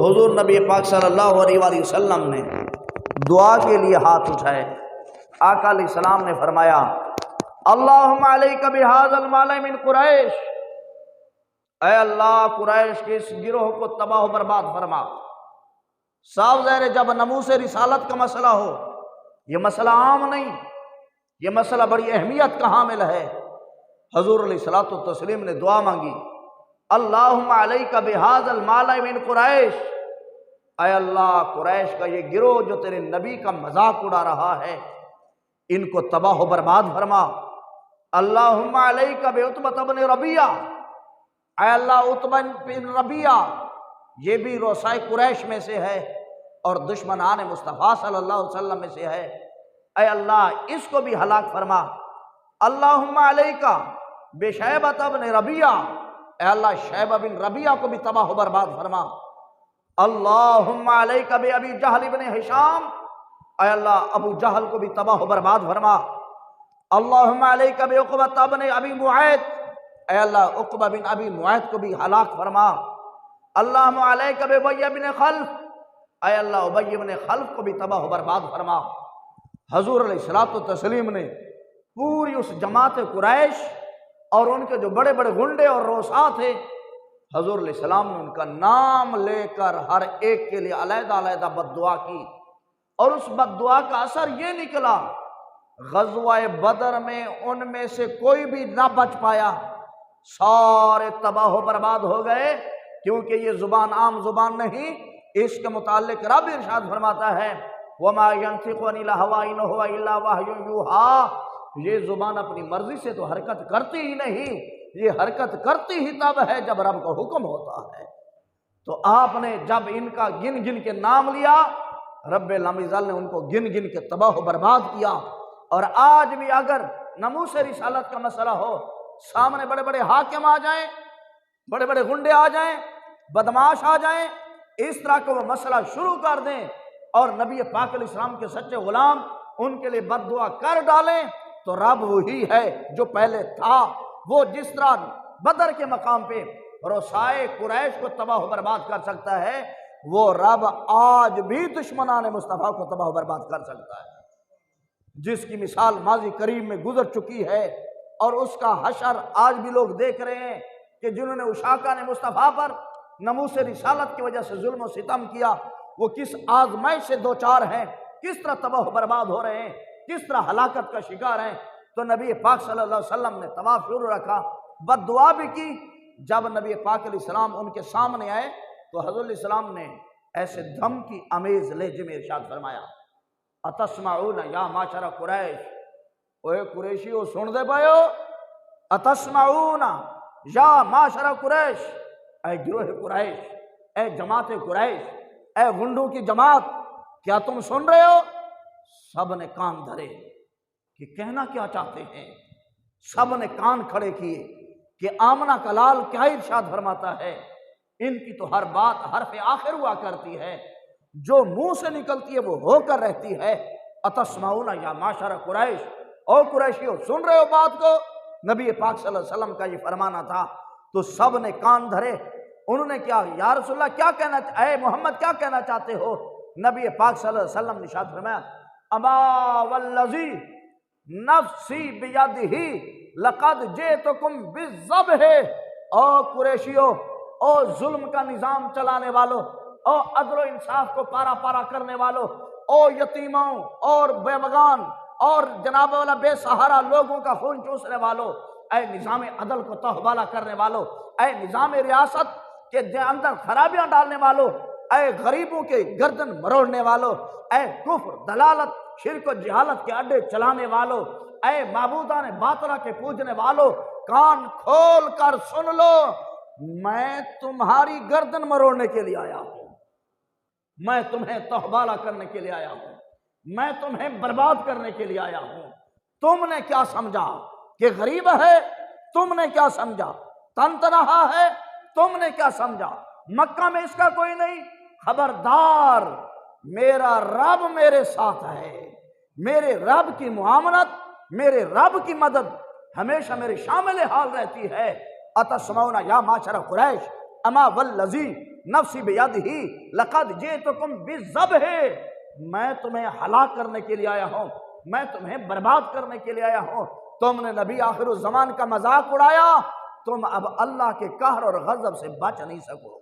حضور نبی پاک صلی اللہ علیہ وآلہ وسلم نے دعا کے لیے ہاتھ اٹھائے۔ آقا علیہ السلام نے فرمایا اللہم علیک بہذا المال من قریش، اے اللہ قریش کے اس گروہ کو تباہ و برباد فرما۔ صاف ظاہر ہے جب ناموس رسالت کا مسئلہ ہو، یہ مسئلہ عام نہیں، یہ مسئلہ بڑی اہمیت کا حامل ہے۔ حضور علیہ الصلوۃ والتسلیم نے دعا مانگی اللہم علیک بہذا المال من قریش، اے اللہ قریش کا یہ گروہ جو تیرے نبی کا مذاق اڑا رہا ہے ان کو تباہ و برباد فرما۔ اللہم علیک بعتبہ بن ربیعہ، اے اللہ عتبہ بن ربیعہ یہ بھی رؤسائے قریش میں سے ہے اور دشمنان مصطفیٰ صلی اللہ علیہ وسلم میں سے ہے، اے اللہ اس کو بھی ہلاک فرما۔ اللہم علیک بشیبہ بن ربیعہ، اے اللہ شیبہ بن ربیعہ کو بھی تباہ و برباد فرما۔ اللہم علیک بابی جہل بن ہشام، اے اللہ ابو جہل کو بھی تباہ و برباد فرما۔ اللہم علیک بعقبہ بن ابی معیط، اے اللہ عقبہ بن ابی معیط کو بھی ہلاک فرما۔ اللہم علیک بابی بن خلف، اے اللہ ابی بن خلف کو بھی تباہ و برباد فرما۔ حضور علیہ الصلوۃ والتسلیم نے پوری اس جماعت قریش اور ان کے جو بڑے بڑے گنڈے اور رؤساء تھے، حضور علیہ السلام نے ان کا نام لے کر ہر ایک کے لیے علیحدہ علیحدہ بد دعا کی، اور اس بد دعا کا اثر یہ نکلا غزوہ بدر میں ان میں سے کوئی بھی نہ بچ پایا، سارے تباہ و برباد ہو گئے، کیونکہ یہ زبان عام زبان نہیں، اس کے متعلق رب ارشاد فرماتا ہے وَمَا يَنْطِقُ عَنِ الْهَوَىٰ إِنْ هُوَ إِلَّا وَحْيٌ يُوحَىٰ، یہ زبان اپنی مرضی سے تو حرکت کرتی ہی نہیں، یہ حرکت کرتی ہی تب ہے جب رب کا حکم ہوتا ہے۔ تو آپ نے جب ان کا گن گن کے نام لیا، رب العزت نے ان کو گن گن کے تباہ و برباد کیا۔ اور آج بھی اگر ناموس رسالت کا مسئلہ ہو، سامنے بڑے بڑے حاکم آ جائیں، بڑے بڑے گنڈے آ جائیں، بدماش آ جائیں، اس طرح کا وہ مسئلہ شروع کر دیں اور نبی پاک علیہ السلام کے سچے غلام ان کے لیے بد دعا کر ڈالیں، تو رب وہی ہے جو پہلے تھا۔ وہ جس طرح بدر کے مقام پہ رؤسائے قریش کو تباہ و برباد کر سکتا ہے، وہ رب آج بھی دشمنان مصطفیٰ کو تباہ و برباد کر سکتا ہے، جس کی مثال ماضی قریب میں گزر چکی ہے، اور اس کا حشر آج بھی لوگ دیکھ رہے ہیں کہ جنہوں نے اشاکان مصطفیٰ پر ناموس رسالت کی وجہ سے ظلم و ستم کیا، وہ کس آزمائش سے دوچار ہیں، کس طرح تباہ و برباد ہو رہے ہیں، کس طرح ہلاکت کا شکار ہیں۔ تو نبی پاک صلی اللہ علیہ وسلم نے طواف شروع رکھا، بد دعا بھی کی۔ جب نبی پاک علیہ السلام ان کے سامنے آئے تو حضرت علیہ السلام نے ایسے دھمکی آمیز لہجے میں ارشاد فرمایا اتسمعون یا معشر قریش، اوے قریشیو سن دے پائے ہو، اتسمعون یا معشر قریش، اے گروہ قریش، اے جماعت قریش، اے گنڈوں کی جماعت، کیا تم سن رہے ہو؟ سب نے کان دھرے کہ کہنا کیا چاہتے ہیں، سب نے کان کھڑے کیے کہ آمنہ کا لال کیا ارشاد فرماتا ہے۔ ان کی تو ہر بات حرف آخر ہوا کرتی ہے، جو منہ سے نکلتی ہے وہ ہو کر رہتی ہے۔ اتسمعون یا معشر قریش، او قریشیو سن رہے ہو بات کو؟ نبی پاک صلی اللہ علیہ وسلم کا یہ فرمانا تھا۔ تو سب نے کان دھرے، انہوں نے کیا یا رسول اللہ کیا کہنا، اے محمد کیا کہنا چاہتے ہو؟ نبی پاک صلی اللہ علیہ وسلم نے ارشاد فرمایا اما والذی نفسی بیدہ لقد جئتکم بالذبح، او قریشیو، او ظلم کا نظام چلانے والو، او عدل و انصاف کو پارا پارا کرنے والو، او یتیموں اور بیوگان اور جناب والا بے سہارا لوگوں کا خون چوسنے والو، اے نظام عدل کو تہبالہ کرنے والو، اے نظام ریاست کے اندر خرابیاں ڈالنے والو، اے غریبوں کے گردن مروڑنے والو، اے کفر دلالت شرک و جہالت کے اڈے چلانے والو، اے معبودان باطلہ کے پوجنے والو، کان کھول کر سن لو، میں تمہاری گردن مروڑنے کے لیے آیا ہوں، میں تمہیں تہبالہ کرنے کے لیے آیا ہوں، میں تمہیں برباد کرنے کے لیے آیا ہوں۔ تم نے کیا سمجھا کہ غریب ہے؟ تم نے کیا سمجھا تن تنہا ہے؟ تم نے کیا سمجھا مکہ میں اس کا کوئی نہیں؟ خبردار، میرا رب میرے ساتھ ہے، میرے رب کی معاملت، میرے رب کی مدد ہمیشہ میرے شامل حال رہتی ہے۔ اتسمعون یا معشر قریش اما والذی نفسی بیدہ لقد جئتکم بالذبح، میں تمہیں ہلاک کرنے کے لیے آیا ہوں، میں تمہیں برباد کرنے کے لیے آیا ہوں۔ تم نے نبی آخر الزمان کا مذاق اڑایا، تم اب اللہ کے قہر اور غضب سے بچ نہیں سکو۔